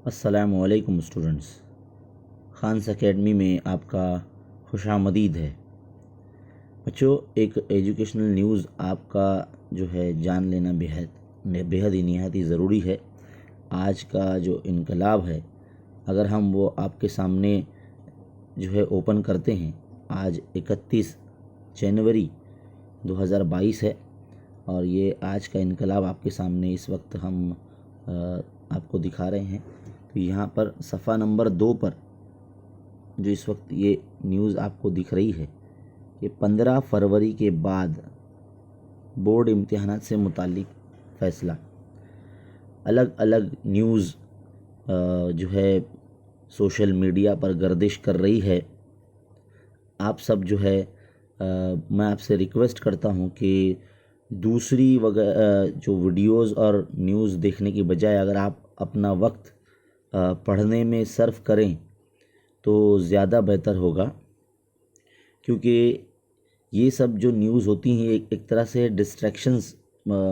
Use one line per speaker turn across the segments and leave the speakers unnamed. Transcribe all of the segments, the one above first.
السلام علیکم students, خانس academy میں آپ کا خوش آمدید ہے۔ بچوں، ایک ایجوکیشنل نیوز آپ کا جو ہے جان لینا بےحد ہی نہایت ہی ضروری ہے۔ آج کا جو انقلاب ہے، اگر ہم وہ آپ کے سامنے جو ہے اوپن کرتے ہیں، آج 31 جنوری 2022 ہے اور یہ آج کا انقلاب آپ کے سامنے اس وقت ہم آپ کو دکھا رہے ہیں۔ تو یہاں پر صفحہ نمبر 2 پر جو اس وقت یہ نیوز آپ کو دکھ رہی ہے کہ 15 فروری کے بعد بورڈ امتحانات سے متعلق فیصلہ۔ الگ الگ نیوز جو ہے سوشل میڈیا پر گردش کر رہی ہے۔ آپ سب جو ہے میں آپ سے ریکویسٹ کرتا ہوں کہ دوسری جو ویڈیوز اور نیوز دیکھنے کی بجائے اگر آپ اپنا وقت پڑھنے میں صرف کریں تو زیادہ بہتر ہوگا، کیونکہ یہ سب جو نیوز ہوتی ہیں ایک طرح سے ڈسٹریکشنز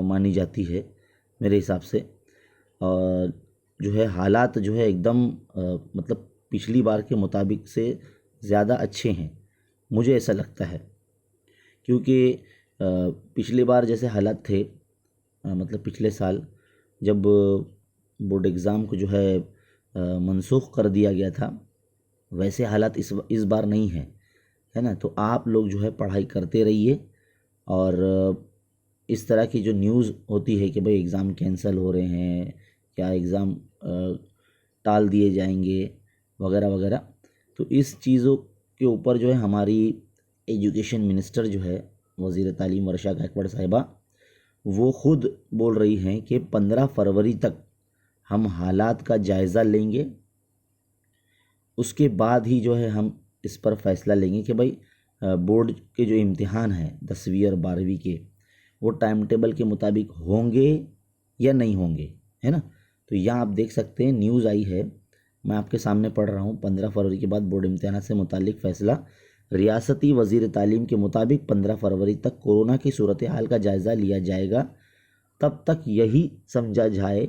مانی جاتی ہے میرے حساب سے، اور جو ہے حالات جو ہے ایک دم مطلب پچھلی بار کے مطابق سے زیادہ اچھے ہیں، مجھے ایسا لگتا ہے۔ کیونکہ پچھلی بار جیسے حالات تھے، مطلب پچھلے سال جب بورڈ ایگزام کو جو ہے منسوخ کر دیا گیا تھا، ویسے حالات اس بار نہیں ہیں، ہے نا۔ تو آپ لوگ جو ہے پڑھائی کرتے رہیے، اور اس طرح کی جو نیوز ہوتی ہے کہ بھئی ایگزام کینسل ہو رہے ہیں یا ایگزام ٹال دیے جائیں گے وغیرہ وغیرہ، تو اس چیزوں کے اوپر جو ہے ہماری ایجوکیشن منسٹر جو ہے وزیر تعلیم ورشا گائیکواڑ صاحبہ، وہ خود بول رہی ہیں کہ 15 فروری تک ہم حالات کا جائزہ لیں گے، اس کے بعد ہی جو ہے ہم اس پر فیصلہ لیں گے کہ بھئی بورڈ کے جو امتحان ہیں 10ویں اور 12ویں کے، وہ ٹائم ٹیبل کے مطابق ہوں گے یا نہیں ہوں گے، ہے نا۔ تو یہاں آپ دیکھ سکتے ہیں نیوز آئی ہے، میں آپ کے سامنے پڑھ رہا ہوں۔ 15 فروری کے بعد بورڈ امتحانات سے متعلق فیصلہ۔ ریاستی وزیر تعلیم کے مطابق 15 فروری تک کورونا کی صورتحال کا جائزہ لیا جائے گا۔ تب تک یہی سمجھا جائے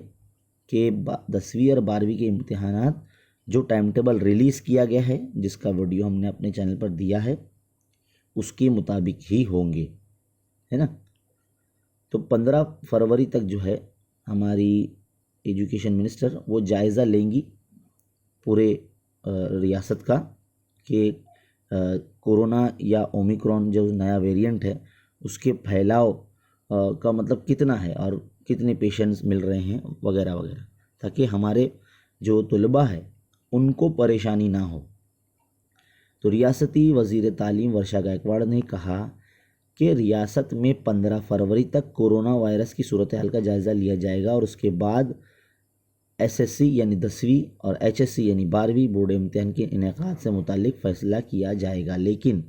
کہ 10ویں اور 12ویں کے امتحانات جو ٹائم ٹیبل ریلیز کیا گیا ہے، جس کا ویڈیو ہم نے اپنے چینل پر دیا ہے، اس کے مطابق ہی ہوں گے، ہے نا۔ تو 15 فروری تک جو ہے ہماری ایجوکیشن منسٹر وہ جائزہ لیں گی پورے ریاست کا کہ کورونا یا اومیکرون جو نیا ویریئنٹ ہے اس کے پھیلاؤ کا مطلب کتنا ہے اور کتنے پیشنٹس مل رہے ہیں وغیرہ وغیرہ، تاکہ ہمارے جو طلباء ہے ان کو پریشانی نہ ہو۔ تو ریاستی وزیر تعلیم ورشا گائیکواڑ نے کہا کہ ریاست میں 15 فروری تک کورونا وائرس کی صورتحال کا جائزہ لیا جائے گا، اور اس کے بعد ایس ایس سی یعنی 10ویں اور ایچ ایس سی یعنی 12ویں بورڈ امتحان کے انعقاد سے متعلق فیصلہ کیا جائے گا، لیکن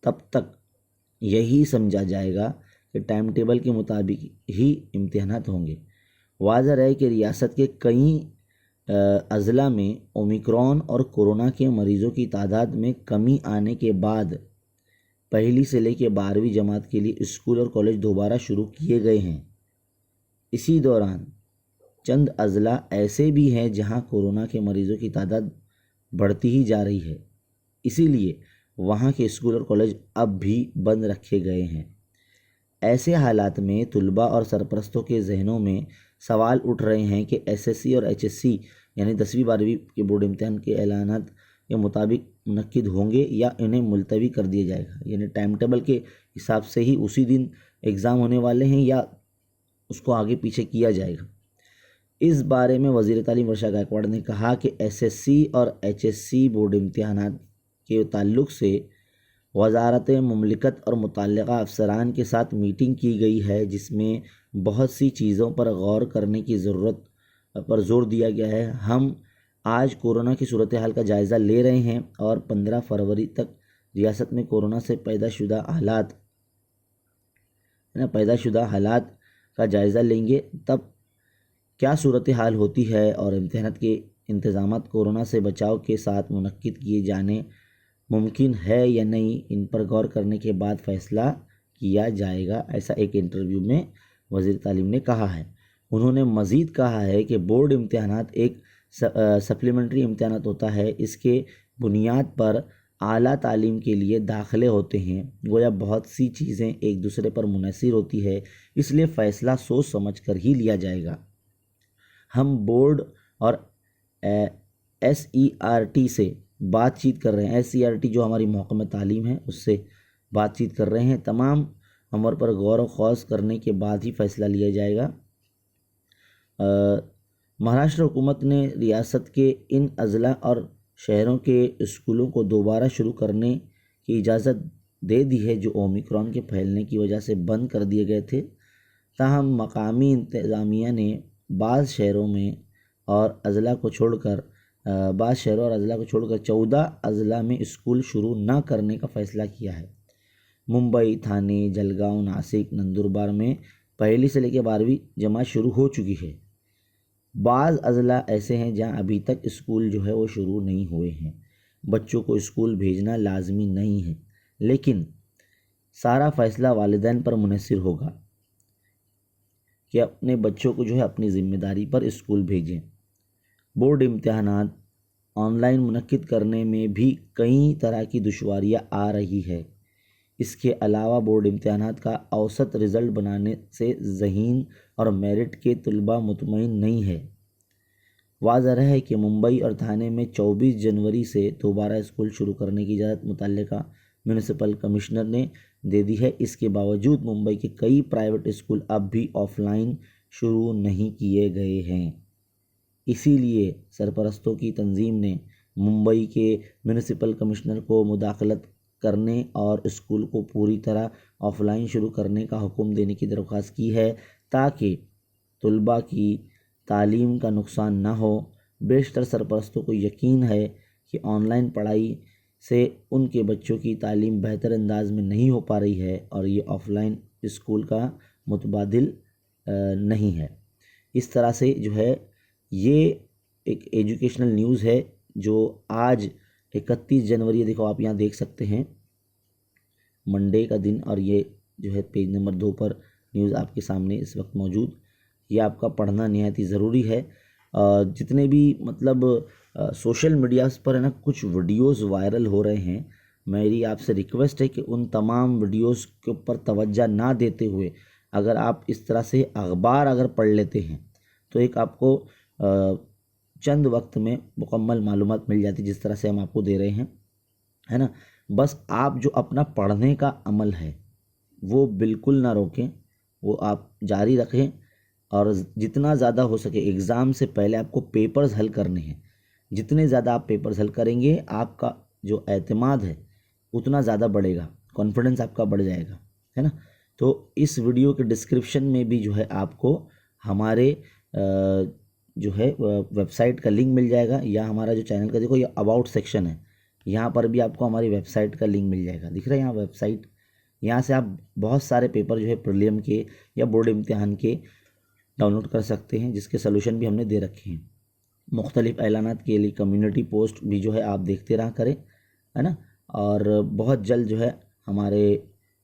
تب تک یہی سمجھا جائے گا کہ ٹائم ٹیبل کے مطابق ہی امتحانات ہوں گے۔ واضح رہے کہ ریاست کے کئی اضلاع میں اومیکرون اور کورونا کے مریضوں کی تعداد میں کمی آنے کے بعد پہلی سے لے کے 12ویں جماعت کے لیے اسکول اور کالج دوبارہ شروع کیے گئے ہیں۔ اسی دوران چند اضلاع ایسے بھی ہیں جہاں کورونا کے مریضوں کی تعداد بڑھتی ہی جا رہی ہے، اسی لیے وہاں کے اسکول اور کالج اب بھی بند رکھے گئے ہیں۔ ایسے حالات میں طلباء اور سرپرستوں کے ذہنوں میں سوال اٹھ رہے ہیں کہ ایس ایس سی اور ایچ ایس سی یعنی 10ویں 12ویں کے بورڈ امتحان کے اعلانات کے مطابق منعقد ہوں گے یا انہیں ملتوی کر دیا جائے گا، یعنی ٹائم ٹیبل کے حساب سے ہی اسی دن ایگزام ہونے والے ہیں یا اس کو آگے پیچھے کیا جائے گا۔ اس بارے میں وزیر تعلیم ورشا گائیکواڑ نے کہا کہ ایس ایس سی اور ایچ ایس سی بورڈ امتحانات کے تعلق سے وزارت مملکت اور متعلقہ افسران کے ساتھ میٹنگ کی گئی ہے، جس میں بہت سی چیزوں پر غور کرنے کی ضرورت پر زور دیا گیا ہے۔ ہم آج کورونا کی صورتحال کا جائزہ لے رہے ہیں اور 15 فروری تک ریاست میں کورونا سے پیدا شدہ حالات کا جائزہ لیں گے۔ تب کیا صورتحال ہوتی ہے اور امتحانات کے انتظامات کورونا سے بچاؤ کے ساتھ منعقد کیے جانے ممکن ہے یا نہیں، ان پر غور کرنے کے بعد فیصلہ کیا جائے گا، ایسا ایک انٹرویو میں وزیر تعلیم نے کہا ہے۔ انہوں نے مزید کہا ہے کہ بورڈ امتحانات ایک سپلیمنٹری امتحانات ہوتا ہے، اس کے بنیاد پر اعلیٰ تعلیم کے لیے داخلے ہوتے ہیں، گویا بہت سی چیزیں ایک دوسرے پر منحصر ہوتی ہے، اس لیے فیصلہ سوچ سمجھ کر ہی لیا جائے گا۔ ہم بورڈ اور SERT سے بات چیت کر رہے ہیں، SERT جو ہماری محکمہ تعلیم ہے اس سے بات چیت کر رہے ہیں، تمام امور پر غور و خوض کرنے کے بعد ہی فیصلہ لیا جائے گا۔ مہاراشٹر حکومت نے ریاست کے ان اضلاع اور شہروں کے اسکولوں کو دوبارہ شروع کرنے کی اجازت دے دی ہے جو اومیکرون کے پھیلنے کی وجہ سے بند کر دیے گئے تھے، تاہم مقامی انتظامیہ نے بعض شہروں اور اضلاع کو چھوڑ کر 14 اضلاع میں اسکول شروع نہ کرنے کا فیصلہ کیا ہے۔ ممبئی، تھانے، جلگاؤں، ناسک، نندربار میں پہلی سے لے کے 12ویں جماعت شروع ہو چکی ہے۔ بعض اضلاع ایسے ہیں جہاں ابھی تک اسکول جو ہے وہ شروع نہیں ہوئے ہیں۔ بچوں کو اسکول بھیجنا لازمی نہیں ہے، لیکن سارا فیصلہ والدین پر منحصر ہوگا کہ اپنے بچوں کو جو ہے اپنی ذمہ داری پر اسکول بھیجیں۔ بورڈ امتحانات آن لائن منعقد کرنے میں بھی کئی طرح کی دشواریاں آ رہی ہے۔ اس کے علاوہ بورڈ امتحانات کا اوسط رزلٹ بنانے سے ذہین اور میرٹ کے طلباء مطمئن نہیں ہے۔ واضح ہے کہ ممبئی اور تھانے میں 24 جنوری سے دوبارہ اسکول شروع کرنے کی اجازت متعلقہ میونسپل کمشنر نے دے دی ہے۔ اس کے باوجود ممبئی کے کئی پرائیویٹ اسکول اب بھی آف لائن شروع نہیں کیے گئے ہیں۔ اسی لیے سرپرستوں کی تنظیم نے ممبئی کے میونسپل کمشنر کو مداخلت کرنے اور اسکول کو پوری طرح آف لائن شروع کرنے کا حکم دینے کی درخواست کی ہے تاکہ طلباء کی تعلیم کا نقصان نہ ہو۔ بیشتر سرپرستوں کو یقین ہے کہ آن لائن پڑھائی سے ان کے بچوں کی تعلیم بہتر انداز میں نہیں ہو پا رہی ہے اور یہ آف لائن اسکول کا متبادل نہیں ہے۔ اس طرح سے جو ہے یہ ایک ایجوکیشنل نیوز ہے جو آج 31 جنوری، دیکھو آپ یہاں دیکھ سکتے ہیں منڈے کا دن، اور یہ جو ہے پیج نمبر 2 پر نیوز آپ کے سامنے اس وقت موجود۔ یہ آپ کا پڑھنا نہایت ہی ضروری ہے۔ جتنے بھی مطلب سوشل میڈیاز پر ہے نا کچھ ویڈیوز وائرل ہو رہے ہیں، میری آپ سے ریکویسٹ ہے کہ ان تمام ویڈیوز کے اوپر توجہ نہ دیتے ہوئے اگر آپ اس طرح سے اخبار اگر پڑھ لیتے ہیں تو ایک آپ کو چند وقت میں مکمل معلومات مل جاتی جس طرح سے ہم آپ کو دے رہے ہیں، ہے نا۔ بس آپ جو اپنا پڑھنے کا عمل ہے وہ بالکل نہ روکیں، وہ آپ جاری رکھیں، اور جتنا زیادہ ہو سکے ایگزام سے پہلے آپ کو پیپرز حل کرنے ہیں۔ جتنے زیادہ آپ پیپرز حل کریں گے آپ کا جو اعتماد ہے اتنا زیادہ بڑھے گا، کانفیڈنس آپ کا بڑھ جائے گا، ہے نا۔ تو اس ویڈیو کے ڈسکرپشن میں بھی جو ہے آپ کو ہمارے جو ہے ویب سائٹ کا لنک مل جائے گا، یا ہمارا جو چینل کا دیکھو یہ اباؤٹ سیکشن ہے، یہاں پر بھی آپ کو ہماری ویب سائٹ کا لنک مل جائے گا، دکھ رہا ہے یہاں ویب سائٹ، یہاں سے آپ بہت سارے پیپر جو ہے پریلیم کے یا بورڈ امتحان کے ڈاؤن لوڈ کر سکتے ہیں، جس کے سلوشن بھی ہم نے دے رکھے ہیں۔ مختلف اعلانات کے لیے کمیونٹی پوسٹ بھی جو ہے آپ دیکھتے رہا کریں، ہے نا۔ اور بہت جلد جو ہے ہمارے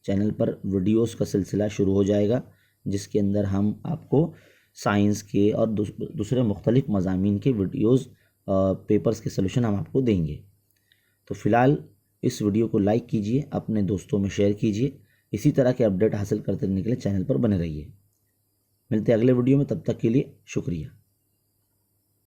چینل پر ویڈیوز کا سلسلہ شروع ہو جائے گا، جس کے اندر ہم آپ کو سائنس کے اور دوسرے مختلف مضامین کے ویڈیوز پیپرز کے سلوشن ہم آپ کو دیں گے۔ تو فی الحال اس ویڈیو کو لائک کیجئے، اپنے دوستوں میں شیئر کیجئے، اسی طرح کے اپڈیٹ حاصل کرتے رہنے کے لیے چینل پر بنے رہیے۔ ملتے ہیں اگلے ویڈیو میں، تب تک کے لیے شکریہ۔